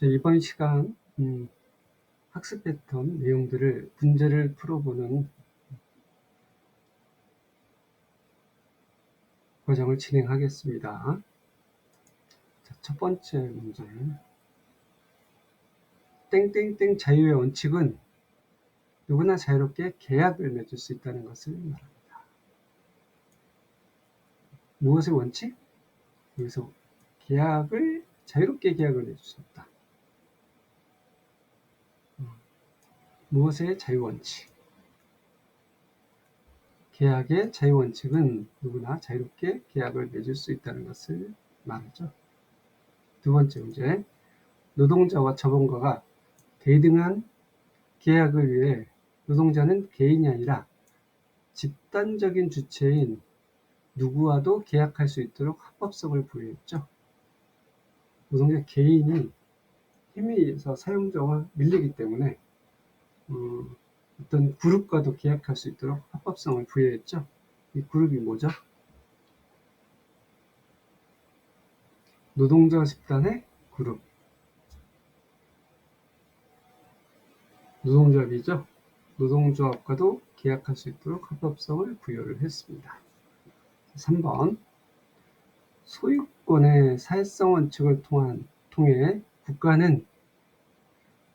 이번 시간 학습했던 내용들을 문제를 풀어보는 과정을 진행하겠습니다. 자, 첫 번째 문제. 땡땡땡 자유의 원칙은 누구나 자유롭게 계약을 맺을 수 있다는 것을 말합니다. 무엇의 원칙? 여기서 자유롭게 계약을 맺을 수 없다. 무엇의 자유원칙? 계약의 자유원칙은 누구나 자유롭게 계약을 맺을 수 있다는 것을 말하죠. 두 번째 문제. 노동자와 자본가가 대등한 계약을 위해 노동자는 개인이 아니라 집단적인 주체인 누구와도 계약할 수 있도록 합법성을 부여했죠. 노동자 개인이 힘에 의해서 사용자와 밀리기 때문에 어떤 그룹과도 계약할 수 있도록 합법성을 부여했죠. 이 그룹이 뭐죠? 노동자 집단의 그룹. 노동조합이죠. 노동조합과도 계약할 수 있도록 합법성을 부여를 했습니다. 3번. 소유권의 사회성 원칙을 통해 국가는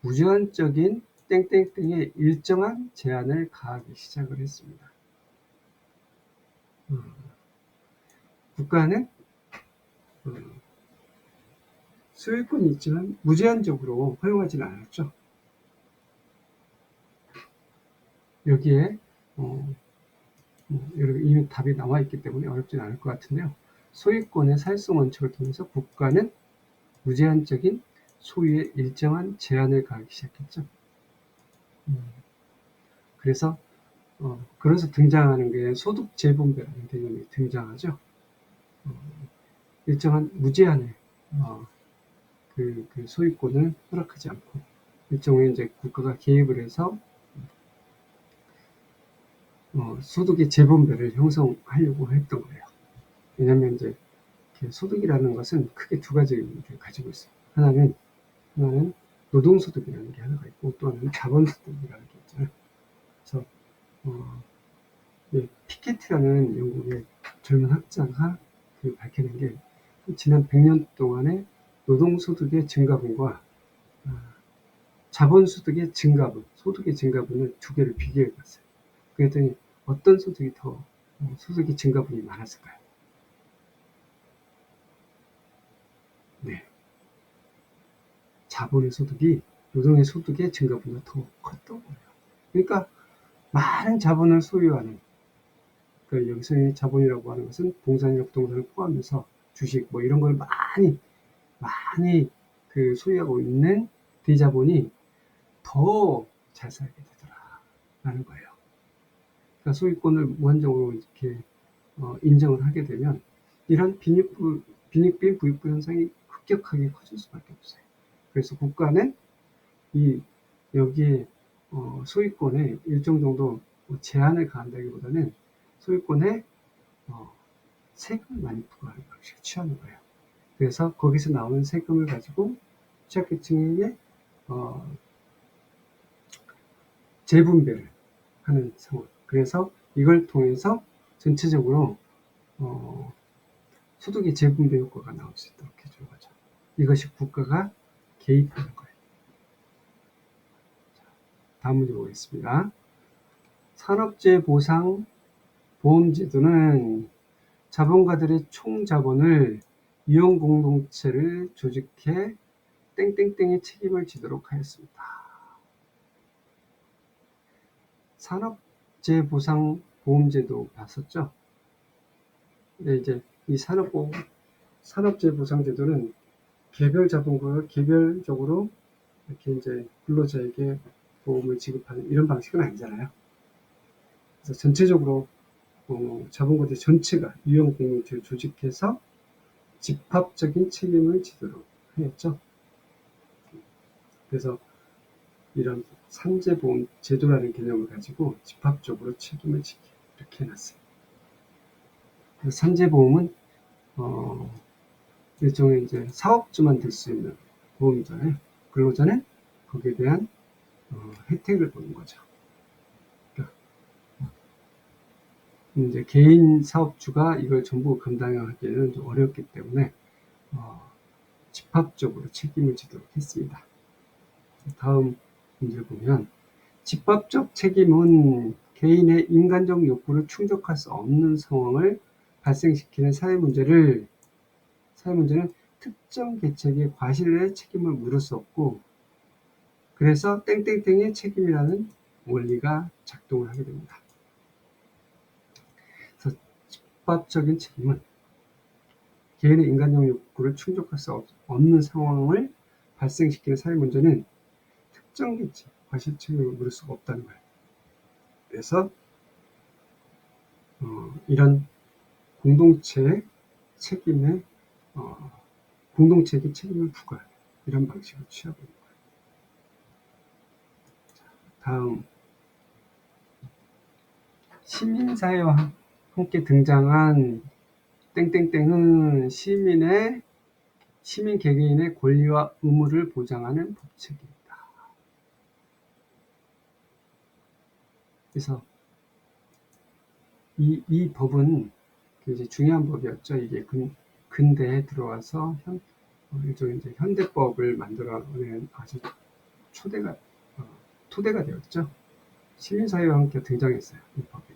무제한적인 땡땡땡의 일정한 제한을 가하기 시작을 했습니다. 국가는 소유권이 있지만 무제한적으로 허용하지는 않았죠. 여기에 이미 답이 나와 있기 때문에 어렵진 않을 것 같은데요. 소유권의 사회성 원칙을 통해서 국가는 무제한적인 소유에 일정한 제한을 가하기 시작했죠. 그래서 등장하는 게 소득 재분배라는 개념이 등장하죠. 일정한 무제한의 그 소유권을 허락하지 않고 일종의 이제 국가가 개입을 해서 소득의 재분배를 형성하려고 했던 거예요. 왜냐하면 이제 소득이라는 것은 크게 두 가지 의미를 가지고 있어요. 하나는 노동소득이라는 게 하나가 있고 또 하나는 자본소득이라는 게 있잖아요. 그래서 피케티라는 영국의 젊은 학자가 밝혀낸 게 지난 100년 동안의 노동소득의 증가분과 자본소득의 증가분, 소득의 증가분을 두 개를 비교해 봤어요. 그랬더니 어떤 소득이 더 소득의 증가분이 많았을까요? 네. 자본의 소득이 노동의 소득의 증가분보다 더 컸던 거예요. 그러니까 많은 자본을 소유하는, 그러니까 여기서 자본이라고 하는 것은 동산이나 부동산을 포함해서 주식 뭐 이런 걸 많이 소유하고 있는 대자본이 더 잘 살게 되더라라는 거예요. 그러니까 소유권을 무한정으로 이렇게 인정을 하게 되면 이런 빈익빈 부익부 현상이 급격하게 커질 수밖에 없어요. 그래서 국가는 여기에 소유권에 일정 정도 제한을 가한다기보다는 소유권에 세금을 많이 부과하는 방식을 취하는 거예요. 그래서 거기서 나오는 세금을 가지고 취약계층에게 재분배를 하는 상황. 그래서 이걸 통해서 전체적으로 소득의 재분배 효과가 나올 수 있도록 해주는 거죠. 이것이 국가가 개입하는 거예요. 다음 문제 보겠습니다. 산업재보상 보험제도는 자본가들의 총자본을 이용공동체를 조직해 땡땡땡의 책임을 지도록 하였습니다. 산업재보상보험제도 봤었죠? 근데 이제 이 산업재보상제도는 개별 자본가가 개별적으로 이렇게 이제 근로자에게 보험을 지급하는 이런 방식은 아니잖아요. 그래서 전체적으로 자본가들 전체가 유형공동체를 조직해서 집합적인 책임을 지도록 하였죠. 그래서 이런 산재보험 제도라는 개념을 가지고 집합적으로 책임을 지게 이렇게 해놨어요. 산재보험은 일종의 이제 사업주만 될 수 있는 보험이잖아요. 근로자는 거기에 대한 혜택을 보는 거죠. 그러니까 이제 개인 사업주가 이걸 전부 감당하기에는 좀 어렵기 때문에 집합적으로 책임을 지도록 했습니다. 다음 문제 보면 집합적 책임은 개인의 인간적 욕구를 충족할 수 없는 상황을 발생시키는 사회문제는 특정 계층의 과실의 책임을 물을 수 없고 그래서 땡땡땡의 책임이라는 원리가 작동을 하게 됩니다. 그래서 집합적인 책임은 개인의 인간적 욕구를 충족할 수 없는 상황을 발생시키는 사회문제는 특정 계층 과실 책임을 물을 수가 없다는 거예요. 그래서 이런 공동체의 책임에 공동체에게 책임을 부과하는 이런 방식을 취하고 있는 거예요. 다음 시민사회와 함께 등장한 땡땡땡은 시민 개개인의 권리와 의무를 보장하는 법칙입니다. 그래서 이 법은 굉장히 중요한 법이었죠. 이게 근대에 들어와서 일종의 이제 현대법을 만들어낸 아주 토대가 되었죠. 시민사회와 함께 등장했어요. 이 법이.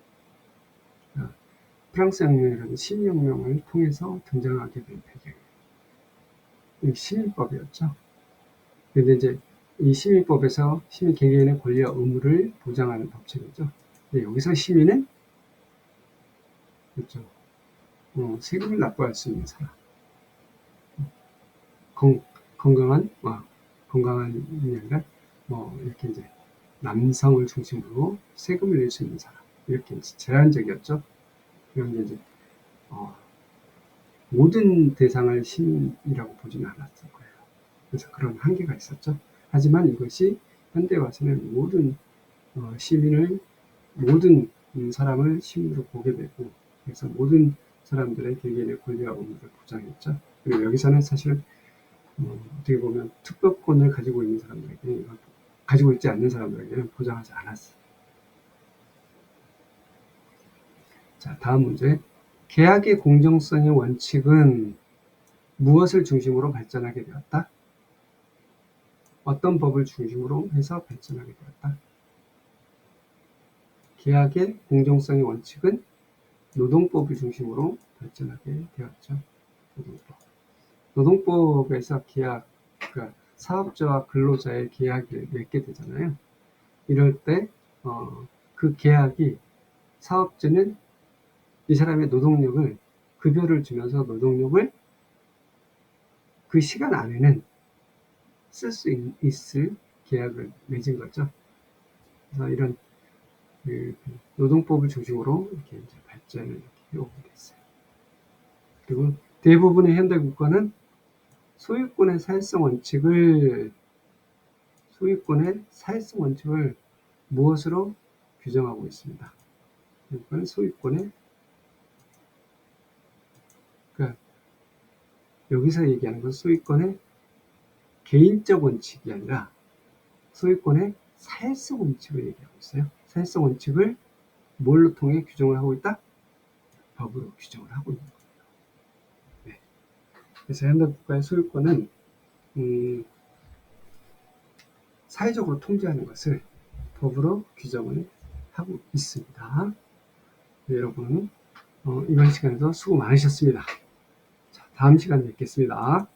프랑스 혁명이라는 시민혁명을 통해서 등장하게 된 배경이에요. 시민법이었죠. 그런데 이제 이 시민법에서 시민 개개인의 권리와 의무를 보장하는 법칙이죠. 근데 여기서 시민은 그렇죠. 세금을 납부할 수 있는 사람, 건강한 이 아니라 이렇게 이제 남성을 중심으로 세금을 낼 수 있는 사람 이렇게 제한적이었죠. 그런 게 이제 모든 대상을 시민이라고 보지는 않았을 거예요. 그래서 그런 한계가 있었죠. 하지만 이것이 현대 와서는 모든 사람을 시민으로 보게 되고, 그래서 모든 사람들의 개개인의 권리와 의무를 보장했죠. 그리고 여기서는 사실 어떻게 보면 특별권을 가지고 있는 사람들에게 가지고 있지 않는 사람들에게는 보장하지 않았어요. 자, 다음 문제. 계약의 공정성의 원칙은 무엇을 중심으로 발전하게 되었다? 어떤 법을 중심으로 해서 발전하게 되었다? 계약의 공정성의 원칙은 노동법을 중심으로 발전하게 되었죠. 노동법에서 그러니까 사업자와 근로자의 계약을 맺게 되잖아요. 이럴 때 그 계약이 사업자는 이 사람의 노동력을 급여를 주면서 노동력을 그 시간 안에는 쓸 수 있을 계약을 맺은 거죠. 그래서 이런 노동법을 중심으로 이렇게 이제 발전을 이렇게 해오게 됐어요. 그리고 대부분의 현대 국가는 소유권의 사회성 원칙을 무엇으로 규정하고 있습니다. 그러니까 그러니까 여기서 얘기하는 건 소유권의 개인적 원칙이 아니라 소유권의 사회성 원칙을 얘기하고 있어요. 사회성 원칙을 뭘로 통해 규정을 하고 있다? 법으로 규정을 하고 있는 거예요. 네. 그래서 현대 국가의 소유권은 사회적으로 통제하는 것을 법으로 규정을 하고 있습니다. 네, 여러분 이번 시간에도 수고 많으셨습니다. 자, 다음 시간에 뵙겠습니다.